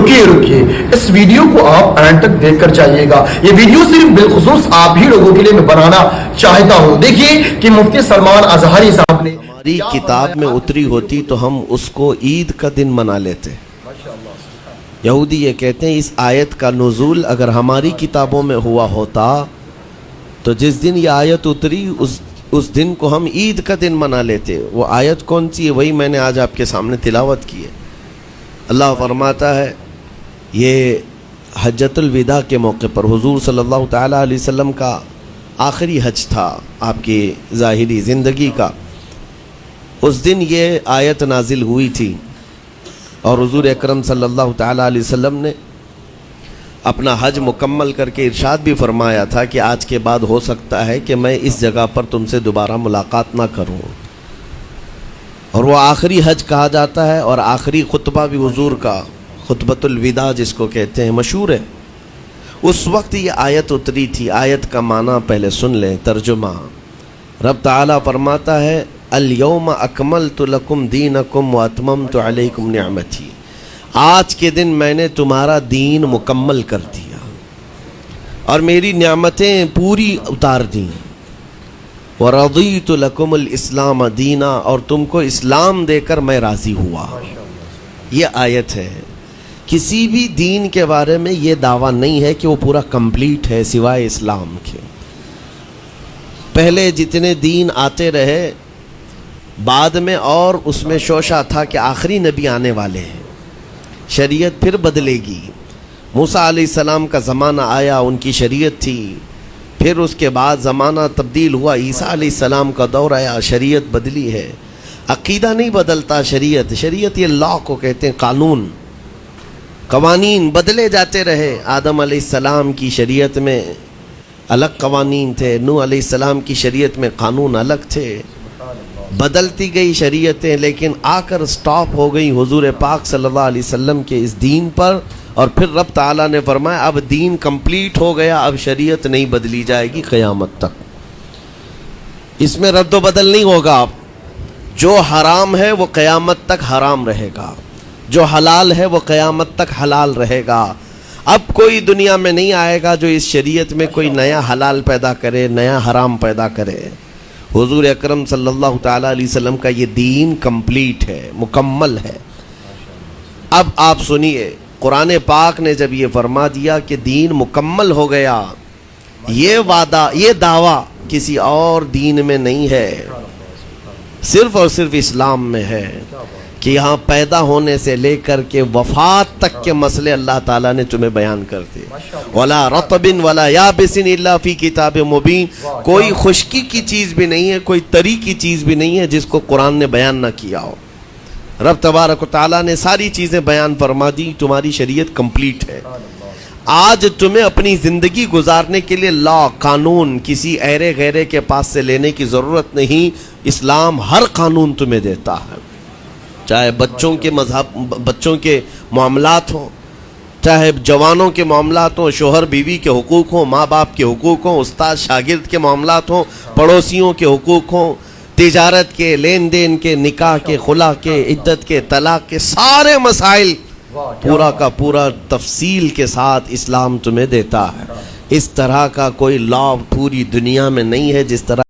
رکیے اس ویڈیو کو آپ اینڈ تک دیکھ کر جائیے گا. یہ ویڈیو صرف بالخصوص آپ ہی لوگوں کے لیے میں بنانا چاہتا ہوں. دیکھیے کہ مفتی سلمان اظہری صاحب نے ہماری کتاب میں اتری ہوتی تو ہم اس کو عید کا دن منا لیتے. یہودی یہ کہتے ہیں اس آیت کا نزول اگر ہماری کتابوں میں ہوا ہوتا تو جس دن یہ آیت اتری اس دن کو ہم عید کا دن منا لیتے. وہ آیت کون سی ہے؟ وہی میں نے آج آپ کے سامنے تلاوت کی ہے. اللہ فرماتا ہے یہ حجۃ الوداع کے موقع پر حضور صلی اللہ تعالیٰ علیہ وسلم کا آخری حج تھا آپ کی ظاہری زندگی کا. اس دن یہ آیت نازل ہوئی تھی اور حضور اکرم صلی اللہ تعالیٰ علیہ وسلم نے اپنا حج مکمل کر کے ارشاد بھی فرمایا تھا کہ آج کے بعد ہو سکتا ہے کہ میں اس جگہ پر تم سے دوبارہ ملاقات نہ کروں. اور وہ آخری حج کہا جاتا ہے اور آخری خطبہ بھی حضور کا خطبۃ الوداع جس کو کہتے ہیں مشہور ہے. اس وقت یہ آیت اتری تھی. آیت کا معنی پہلے سن لیں، ترجمہ. رب تعالیٰ فرماتا ہے الیوم اکملت لکم دینکم واتممت علیکم نعمتی. آج کے دن میں نے تمہارا دین مکمل کر دیا اور میری نعمتیں پوری اتار دیں. وَرَضِيتُ لَكُمُ الْإِسْلَامَ دِينًا، اور تم کو اسلام دے کر میں راضی ہوا. یہ آیت ہے. کسی بھی دین کے بارے میں یہ دعویٰ نہیں ہے کہ وہ پورا کمپلیٹ ہے سوائے اسلام کے. پہلے جتنے دین آتے رہے بعد میں اور اس میں شوشہ تھا کہ آخری نبی آنے والے ہیں، شریعت پھر بدلے گی. موسیٰ علیہ السلام کا زمانہ آیا، ان کی شریعت تھی. پھر اس کے بعد زمانہ تبدیل ہوا، عیسیٰ علیہ السلام کا دور آیا، شریعت بدلی ہے. عقیدہ نہیں بدلتا، شریعت یہ لا کو کہتے ہیں، قانون قوانین بدلے جاتے رہے. آدم علیہ السلام کی شریعت میں الگ قوانین تھے، نوح علیہ السلام کی شریعت میں قانون الگ تھے. بدلتی گئی شریعتیں، لیکن آ کر سٹاپ ہو گئی حضور پاک صلی اللہ علیہ وسلم کے اس دین پر. اور پھر رب تعالیٰ نے فرمایا اب دین کمپلیٹ ہو گیا، اب شریعت نہیں بدلی جائے گی قیامت تک. اس میں رد و بدل نہیں ہوگا. جو حرام ہے وہ قیامت تک حرام رہے گا، جو حلال ہے وہ قیامت تک حلال رہے گا. اب کوئی دنیا میں نہیں آئے گا جو اس شریعت میں کوئی نیا حلال پیدا کرے، نیا حرام پیدا کرے. حضور اکرم صلی اللہ تعالیٰ علیہ وسلم کا یہ دین کمپلیٹ ہے، مکمل ہے. اب آپ سنیے، قرآن پاک نے جب یہ فرما دیا کہ دین مکمل ہو گیا، یہ وعدہ، یہ دعویٰ کسی اور دین میں نہیں ہے، صرف اور صرف اسلام میں ہے کہ یہاں پیدا ہونے سے لے کر کے وفات تک کے مسئلے اللہ تعالیٰ نے تمہیں بیان کر دیے. وَلَا رَطْبٍ وَلَا يَابِسٍ إِلَّا فِي كِتَابٍ مُبِينٍ. کوئی خشکی کی چیز بھی نہیں ہے، کوئی تری کی چیز بھی نہیں ہے جس کو قرآن نے بیان نہ کیا ہو. رب تبارک و تعالیٰ نے ساری چیزیں بیان فرما دی. تمہاری شریعت کمپلیٹ ہے. آج تمہیں اپنی زندگی گزارنے کے لیے لا، قانون کسی ایرے غیرے کے پاس سے لینے کی ضرورت نہیں. اسلام ہر قانون تمہیں دیتا ہے، چاہے بچوں کے معاملات ہوں، چاہے جوانوں کے معاملات ہوں، شوہر بیوی کے حقوق ہوں، ماں باپ کے حقوق ہوں، استاد شاگرد کے معاملات ہوں، پڑوسیوں کے حقوق ہوں، تجارت کے، لین دین کے، نکاح کے، خلا کے، عدت کے، طلاق کے، سارے مسائل پورا کا پورا تفصیل کے ساتھ اسلام تمہیں دیتا ہے. اس طرح کا کوئی لا پوری دنیا میں نہیں ہے جس طرح